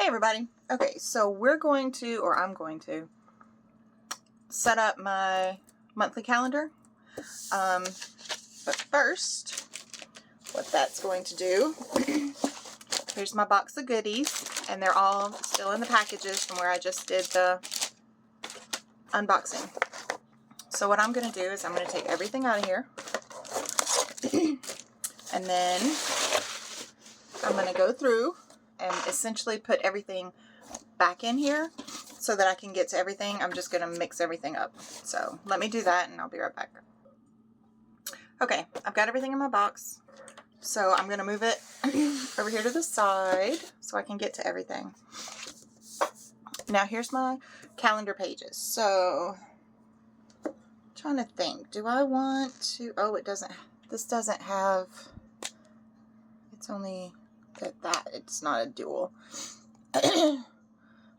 Hey everybody. Okay, so we're going to, or I'm going to, set up my monthly calendar. But first, what that's going to do, here's my box of goodies, and they're all still in the packages from where I just did the unboxing. So what I'm going to do is I'm going to take everything out of here, and then I'm going to go through and essentially put everything back in here so that I can get to everything. I'm just going to mix everything up. So let me do that and I'll be right back. Okay, I've got everything in my box. So I'm going to move it over here to the side so I can get to everything. Now here's my calendar pages. So I'm trying to think, do I want to, oh, it doesn't, this doesn't have, it's only that it's not a dual.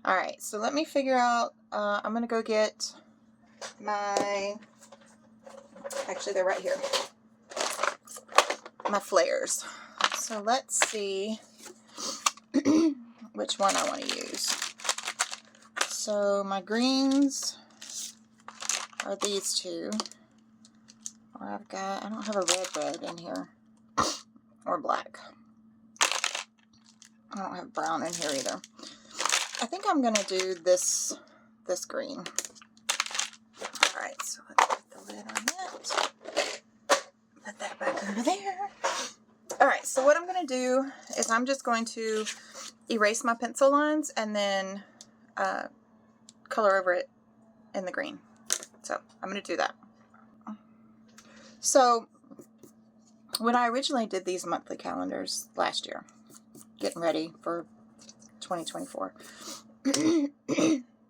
Alright, so let me figure out, I'm going to go get my, actually they're right here, my flares. So let's see which one I want to use. So my greens are these two. Or I don't have a red in here, or black. I don't have brown in here either. I think I'm going to do this green. Alright, so let's put the lid on that. Put that back over there. Alright, so what I'm going to do is I'm just going to erase my pencil lines and then color over it in the green. So I'm going to do that. So when I originally did these monthly calendars last year, getting ready for 2024.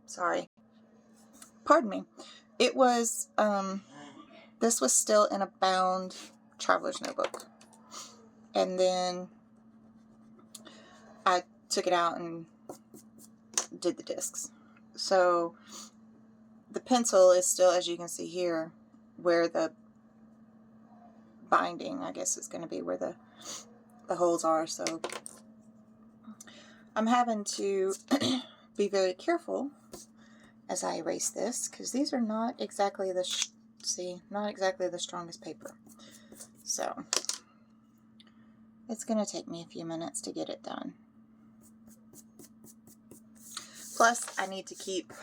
Sorry. Pardon me. It was, this was still in a bound traveler's notebook. And then I took it out and did the discs. So the pencil is still, as you can see here, where the binding, I guess, is going to be where the holes are. So I'm having to be very careful as I erase this, because these are not exactly the not exactly the strongest paper. So it's going to take me a few minutes to get it done. Plus I need to keep,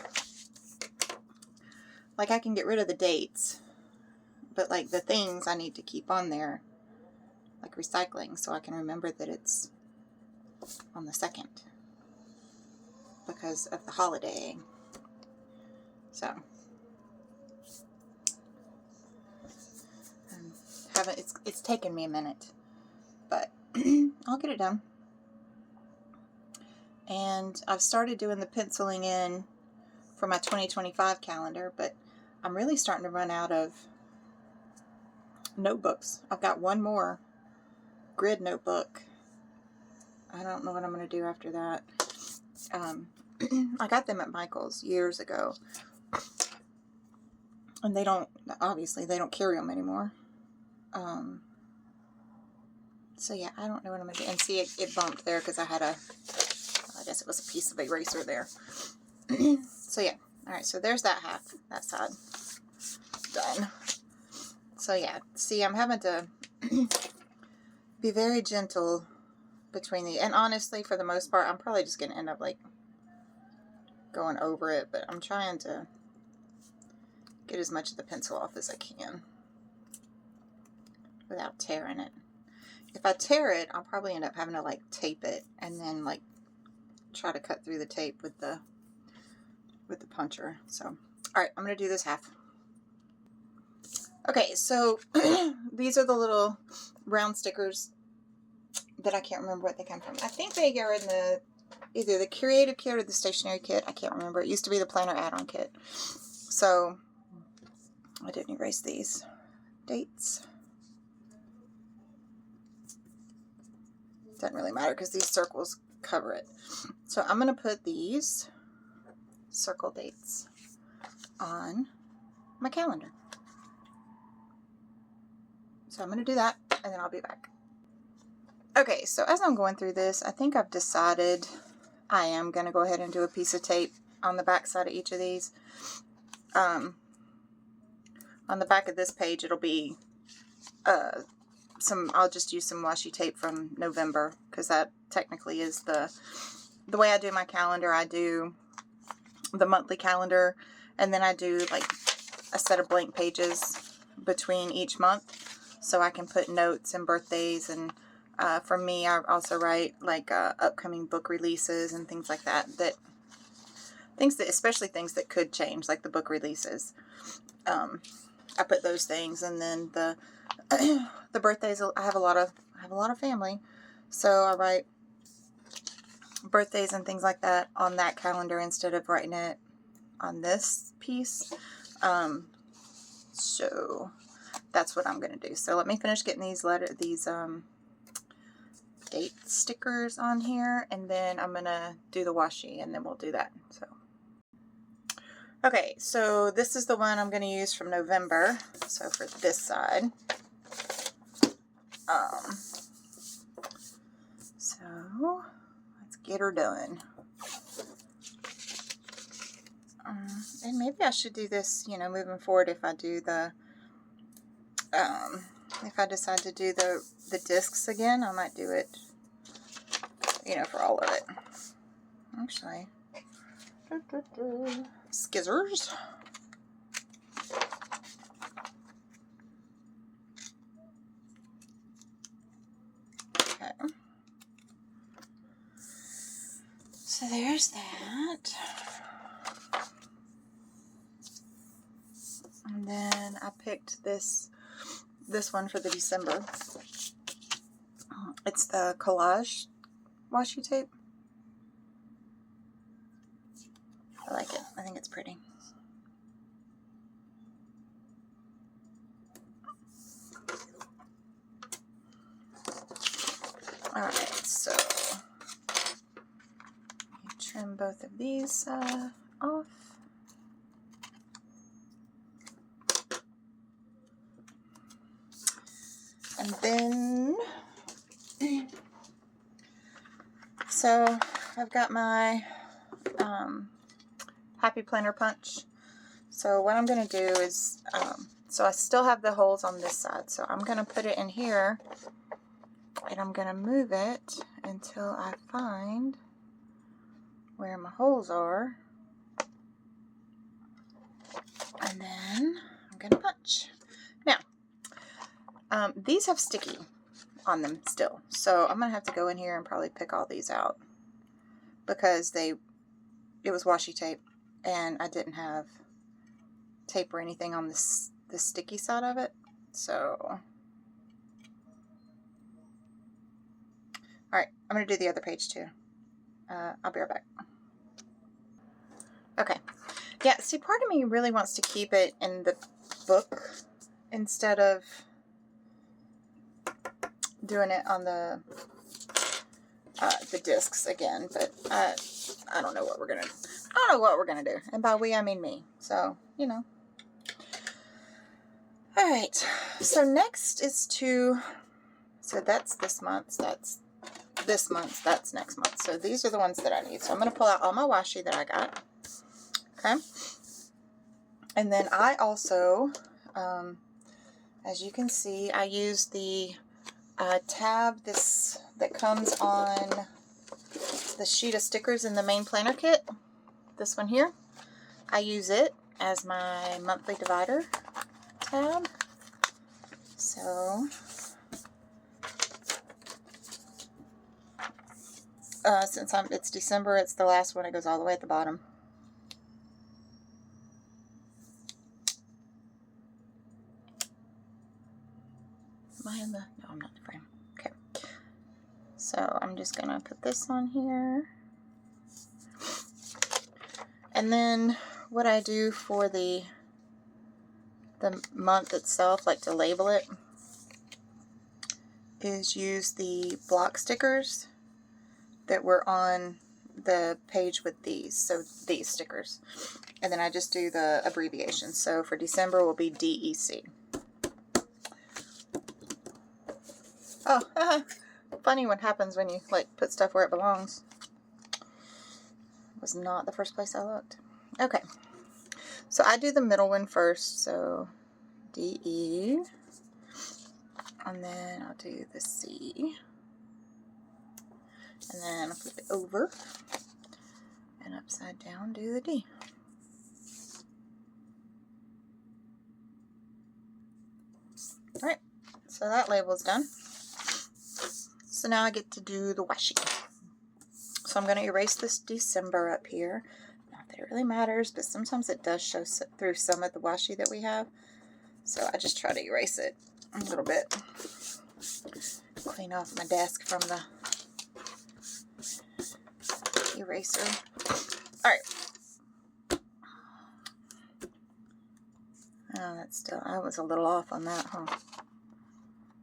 like, I can get rid of the dates, but like the things I need to keep on there, like recycling, so I can remember that it's on the 2nd because of the holiday. So it's taken me a minute, but I'll get it done. And I've started doing the penciling in for my 2025 calendar, but I'm really starting to run out of notebooks. I've got one more grid notebook. I don't know what I'm going to do after that. I got them at Michael's years ago, and they don't, obviously they don't carry them anymore. So yeah, I don't know what I'm going to do. And see, it bumped there because I had I guess it was a piece of eraser there. So yeah, alright, so there's that half, that side done. So yeah, see, I'm having to be very gentle between the, and honestly, for the most part, I'm probably just going to end up like going over it, but I'm trying to get as much of the pencil off as I can without tearing it. If I tear it, I'll probably end up having to like tape it and then like try to cut through the tape with the puncher. So, alright, I'm going to do this half. Okay, so these are the little round stickers that I can't remember what they come from. I think they are in the either the Creative Kit or the Stationery Kit. I can't remember. It used to be the Planner Add-on Kit. So I didn't erase these dates. Doesn't really matter because these circles cover it. So I'm going to put these circle dates on my calendar. So I'm going to do that, and then I'll be back. Okay, so as I'm going through this, I think I've decided I am going to go ahead and do a piece of tape on the back side of each of these. On the back of this page, it'll be I'll just use some washi tape from November, because that technically is the way I do my calendar. I do the monthly calendar, and then I do like a set of blank pages between each month, so I can put notes and birthdays, and for me, I also write like upcoming book releases and things like that, especially things that could change, like the book releases. I put those things, and then the the birthdays. I have a lot of family, so I write birthdays and things like that on that calendar instead of writing it on this piece. So that's what I'm going to do. So let me finish getting these date stickers on here, and then I'm going to do the washi, and then we'll do that. So okay, so this is the one I'm going to use from November. So for this side, so let's get her done. And maybe I should do this, you know, moving forward, if I do the, if I decide to do the discs again, I might do it, you know, for all of it. Actually, scissors. Okay. So there's that. And then I picked this one for the December. It's the collage washi tape. I like it. I think it's pretty. Alright, so you trim both of these off. And then, so I've got my Happy Planner Punch. So what I'm going to do is, so I still have the holes on this side. So I'm going to put it in here, and I'm going to move it until I find where my holes are. And then I'm going to punch. Now, these have sticky on them still, so I'm going to have to go in here and probably pick all these out, because it was washi tape, and I didn't have tape or anything on the sticky side of it. So, alright, I'm going to do the other page too. I'll be right back. Okay, yeah, see, part of me really wants to keep it in the book instead of doing it on the discs again, but I don't know what we're gonna do. And by we, I mean me. So, you know. All right. So next is so that's this month's, that's this month's, that's next month. So these are the ones that I need. So I'm gonna pull out all my washi that I got. Okay. And then I also, as you can see, I use the tab that comes on the sheet of stickers in the main planner kit. This one here. I use it as my monthly divider tab. So since it's December, it's the last one. It goes all the way at the bottom. Am I in the? No, I'm not in the frame. Okay. So I'm just gonna put this on here. And then what I do for the month itself, like to label it, is use the block stickers that were on the page with these. So these stickers. And then I just do the abbreviations. So for December will be DEC. Oh, funny what happens when you like put stuff where it belongs. Was not the first place I looked. Okay. So I do the middle one first. So DE. And then I'll do the C. And then I'll flip it over. And upside down do the D. Alright. So that label's done. So now I get to do the washi. So I'm going to erase this December up here. Not that it really matters, but sometimes it does show through some of the washi that we have. So I just try to erase it a little bit. Clean off my desk from the eraser. Alright. Oh, that's still, I was a little off on that, huh?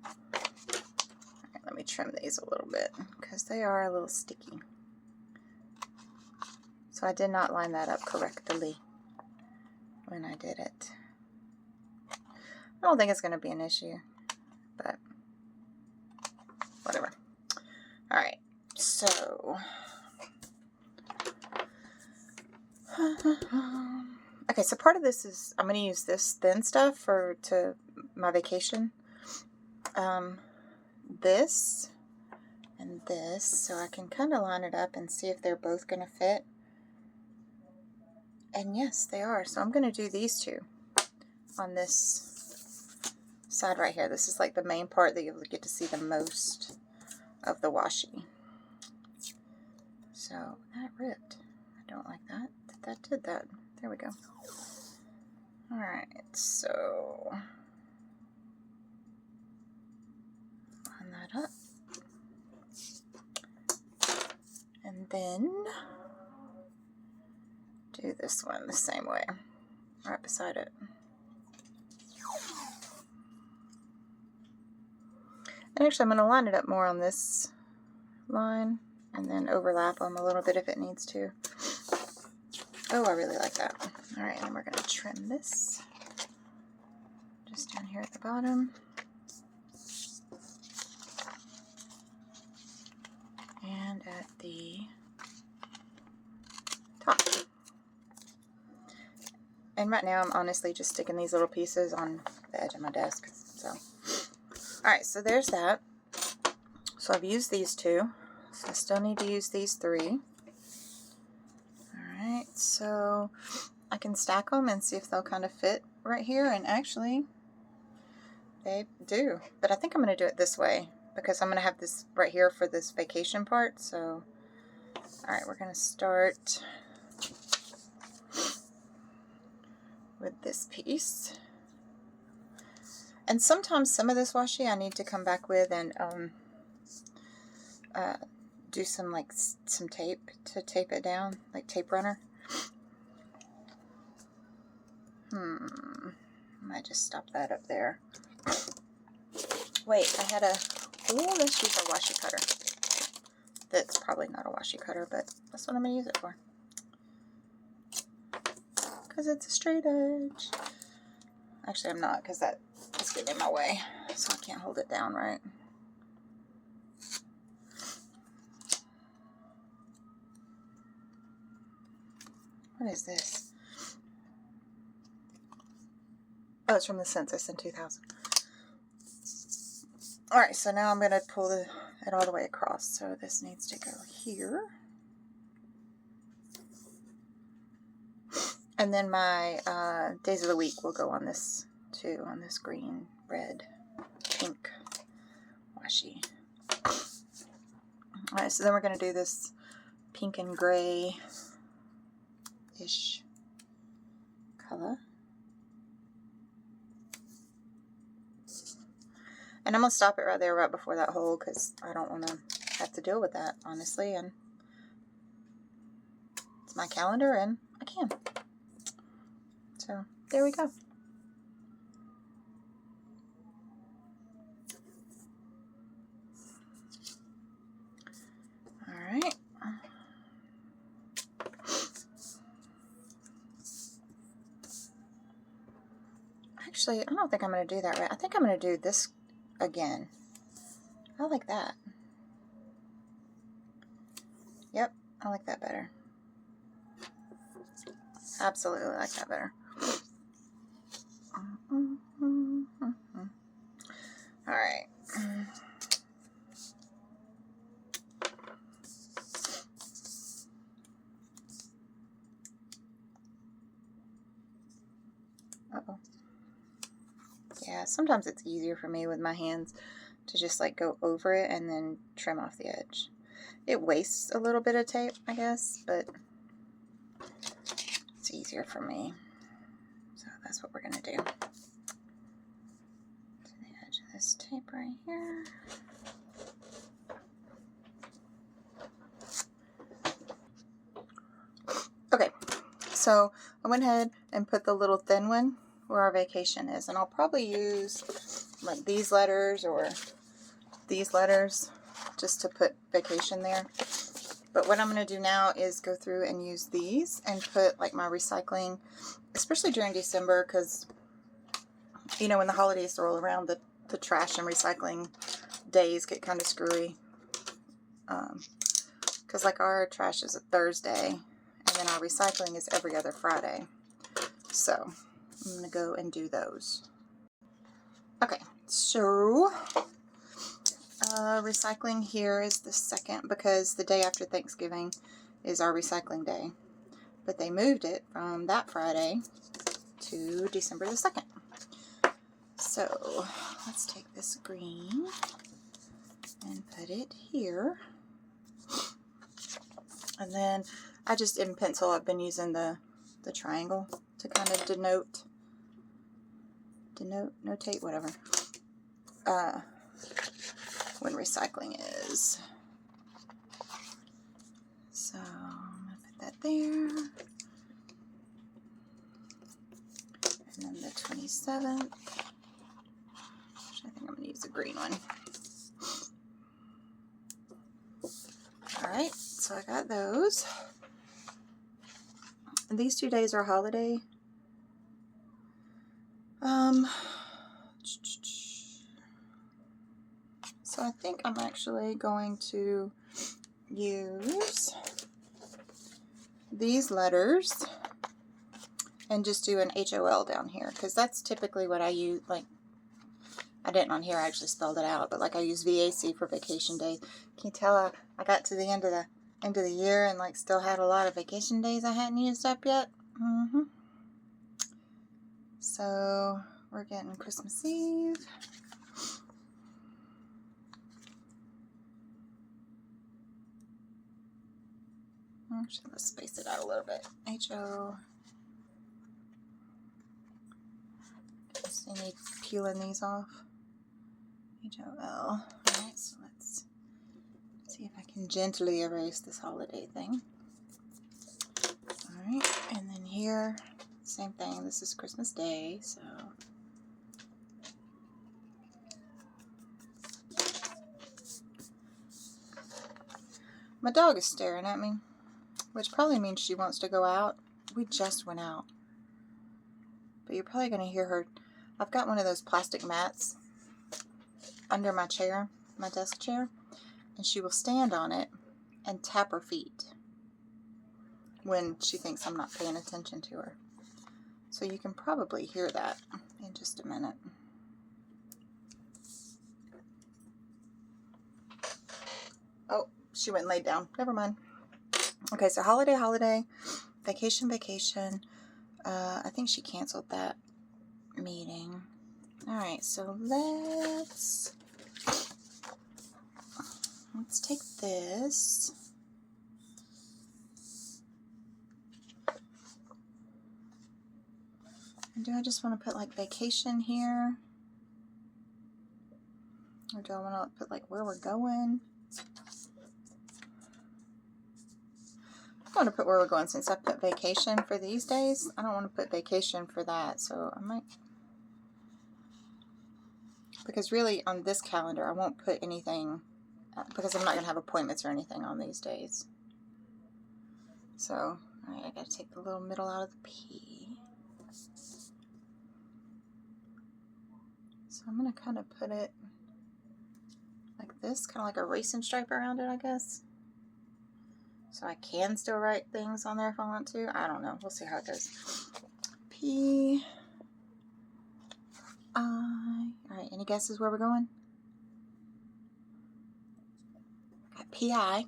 Alright, let me trim these a little bit because they are a little sticky. So I did not line that up correctly when I did it. I don't think it's going to be an issue, but whatever. Alright, so okay, so part of this is I'm going to use this thin stuff to my vacation. This and this, so I can kind of line it up and see if they're both going to fit. And yes, they are. So I'm going to do these two on this side right here. This is like the main part that you'll get to see the most of the washi. So that ripped. I don't like that. That did that. There we go. Alright, so line that up. And then do this one the same way, right beside it. And actually I'm going to line it up more on this line and then overlap them a little bit if it needs to. Oh, I really like that. Alright, and then we're going to trim this just down here at the bottom. And at the top. And right now I'm honestly just sticking these little pieces on the edge of my desk. So, alright, so there's that. So I've used these two. So I still need to use these three. Alright, so I can stack them and see if they'll kind of fit right here. And actually, they do. But I think I'm going to do it this way because I'm going to have this right here for this vacation part. So, alright, we're going to start with this piece. And sometimes some of this washi I need to come back with and do some some tape to tape it down, like tape runner. Might just stop that up there. Wait, I had a, oh, let's use a washi cutter. That's probably not a washi cutter, but that's what I'm going to use it for. Because it's a straight edge. Actually, I'm not, because that is getting in my way. So I can't hold it down right. What is this? Oh, it's from the Census in 2000. Alright, so now I'm going to pull it all the way across. So this needs to go here. And then my days of the week will go on this too, on this green, red, pink washi. Alright, so then we're going to do this pink and gray-ish color. And I'm going to stop it right there, right before that hole, because I don't want to have to deal with that, honestly. And it's my calendar, and I can. So, there we go. Alright. Actually, I don't think I'm going to do that right. I think I'm going to do this again. I like that. Yep, I like that better. Absolutely like that better. All right. Uh-oh. Yeah, sometimes it's easier for me with my hands to just like go over it and then trim off the edge. It wastes a little bit of tape, I guess, but it's easier for me. So that's what we're going to do. To the edge of this tape right here. Okay, so I went ahead and put the little thin one where our vacation is, and I'll probably use like these letters or these letters just to put vacation there. But what I'm going to do now is go through and use these and put like my recycling, especially during December, because you know when the holidays roll around, the trash and recycling days get kind of screwy. Because like our trash is a Thursday, and then our recycling is every other Friday. So I'm going to go and do those. Okay, so recycling here is the 2nd because the day after Thanksgiving is our recycling day. But they moved it from that Friday to December the 2nd. So let's take this green and put it here. And then I just, in pencil, I've been using the triangle to kind of notate, whatever, when recycling is. So I'm going to put that there. And then the 27th, which I think I'm going to use a green one. Alright, so I got those. And these 2 days are holiday. So I think I'm actually going to use these letters and just do an HOL down here, because that's typically what I use. Like, I didn't on here, I actually spelled it out, but like I use VAC for vacation days. Can you tell I got to the end of the year and like still had a lot of vacation days I hadn't used up yet? So we're getting Christmas Eve. Actually, let's space it out a little bit. H-O. Just need peeling these off. H-O-L. Alright, so let's see if I can gently erase this holiday thing. Alright, and then here, same thing. This is Christmas Day, so. My dog is staring at me, which probably means she wants to go out. We just went out. But you're probably going to hear her. I've got one of those plastic mats under my chair, my desk chair, and she will stand on it and tap her feet when she thinks I'm not paying attention to her. So you can probably hear that in just a minute. Oh, she went and laid down. Never mind. Okay, so holiday, vacation. I think she canceled that meeting. Alright, so let's take this. And do I just want to put like vacation here? Or do I want to put like where we're going? I want to put where we're going since I put vacation for these days. I don't want to put vacation for that, so I might. Because really on this calendar I won't put anything because I'm not going to have appointments or anything on these days. So, alright, I got to take the little middle out of the P. So I'm going to kind of put it like this, kind of like a racing stripe around it, I guess. So I can still write things on there if I want to. I don't know. We'll see how it goes. P, I. All right, any guesses where we're going? Got P-I.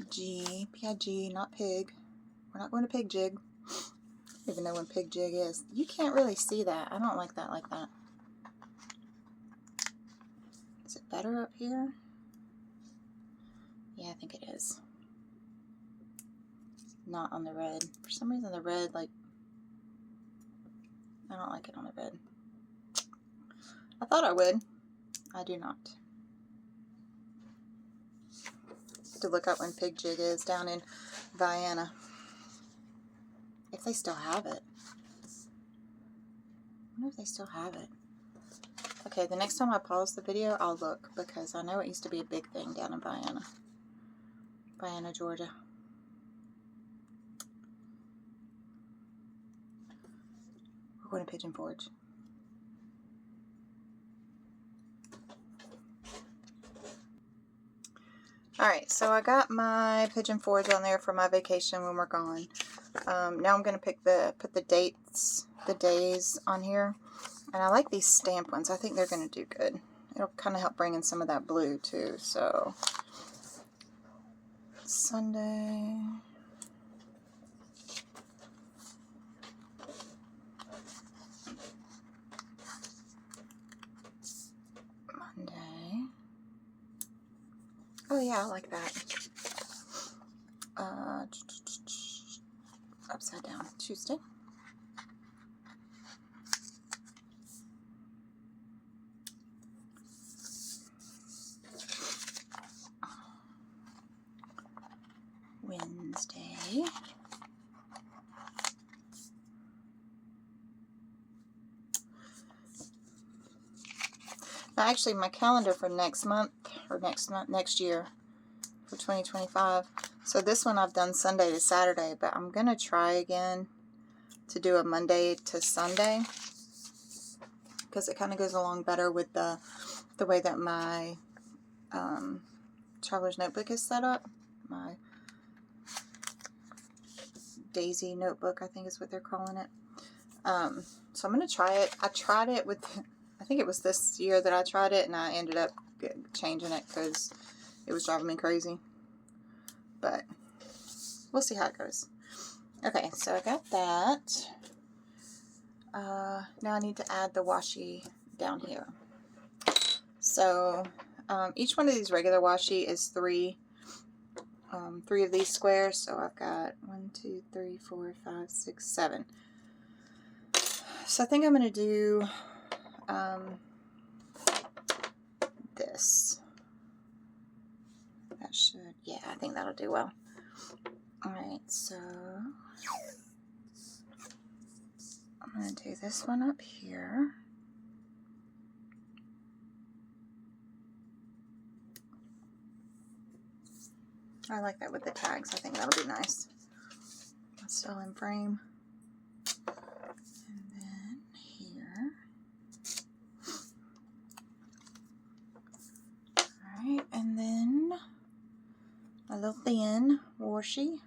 G, P-I-G, not pig. We're not going to pig jig. I don't even know when pig jig is. You can't really see that. I don't like that like that. Is it better up here? Yeah, I think it is. Not on the red. For some reason the red, like, I don't like it on the red. I thought I would. I do not. To look up when pig jig is down in Vienna. If they still have it. I wonder if they still have it. Okay, the next time I pause the video, I'll look, because I know it used to be a big thing down in Vienna. Vienna, Georgia. We're going to Pigeon Forge. Alright, so I got my Pigeon Forge on there for my vacation when we're gone. Now I'm going to put the dates, the days on here. And I like these stamp ones. I think they're going to do good. It'll kind of help bring in some of that blue too. So, Sunday. Monday. Oh yeah, I like that. Upside down. Tuesday. Wednesday. Now, actually, my calendar for next month, or next year, for 2025. So this one I've done Sunday to Saturday, but I'm going to try again to do a Monday to Sunday, because it kind of goes along better with the way that my traveler's notebook is set up. My Daisy notebook, I think is what they're calling it. So I'm going to try it. I tried it with, I think it was this year that I tried it, and I ended up changing it because it was driving me crazy. But we'll see how it goes. Okay, so I got that. Now I need to add the washi down here. So each one of these regular washi is three of these squares. So I've got 1, 2, 3, 4, 5, 6, 7. So I think I'm going to do this. That should, yeah, I think that'll do well. Alright, so I'm going to do this one up here. I like that with the tags. I think that'll be nice. It's still in frame. And then here. Alright, and then a little thin washi.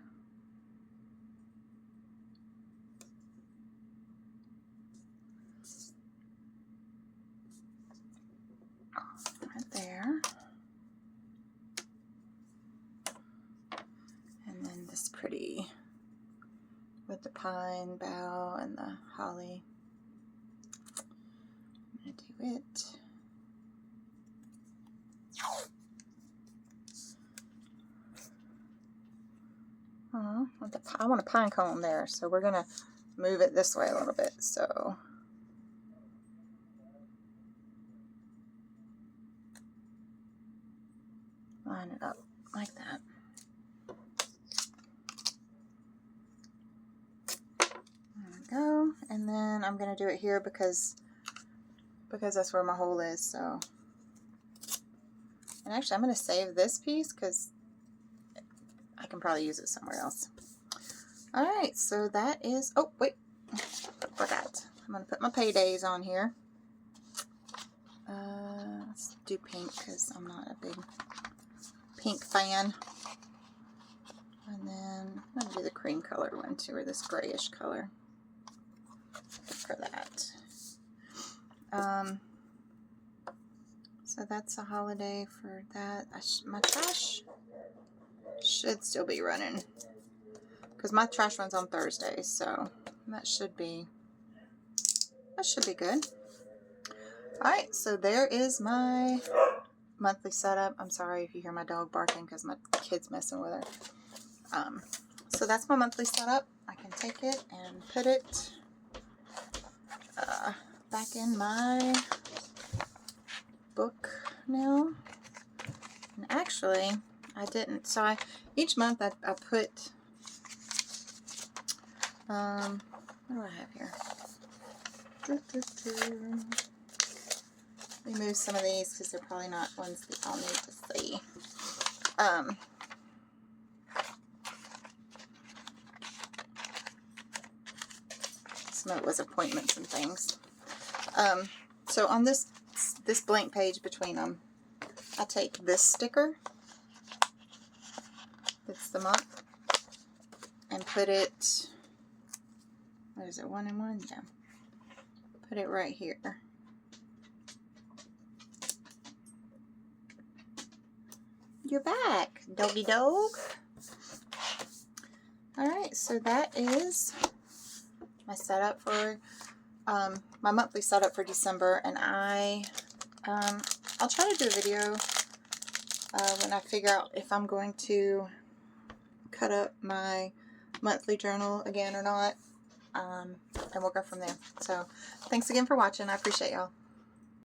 Right there. And then this pretty with the pine bough and the holly. I'm going to do it. I want a pine cone there, so we're going to move it this way a little bit. So line it up like that. There we go. And then I'm going to do it here because that's where my hole is. So, and actually I'm going to save this piece because I can probably use it somewhere else. Alright, so that is, oh wait, forgot. I'm going to put my paydays on here. Let's do pink because I'm not a big pink fan. And then I'm going to do the cream colored one too, or this grayish color for that. So that's a holiday for that. My trash should still be running because my trash runs on Thursdays, so that should be good. Alright, so there is my monthly setup. I'm sorry if you hear my dog barking because my kid's messing with her. So that's my monthly setup. I can take it and put it back in my book now. And actually, I didn't. So each month I put, what do I have here? Let me move some of these because they're probably not ones that I'll need to see. Some of it was appointments and things. So on this blank page between them, I take this sticker, that's the month, and put it, what is it, 1 and 1? Yeah. Put it right here. You're back, doggy dog. Alright, so that is my setup for my monthly setup for December, and I'll try to do a video when I figure out if I'm going to cut up my monthly journal again or not, and we'll go from there. So thanks again for watching. I appreciate y'all.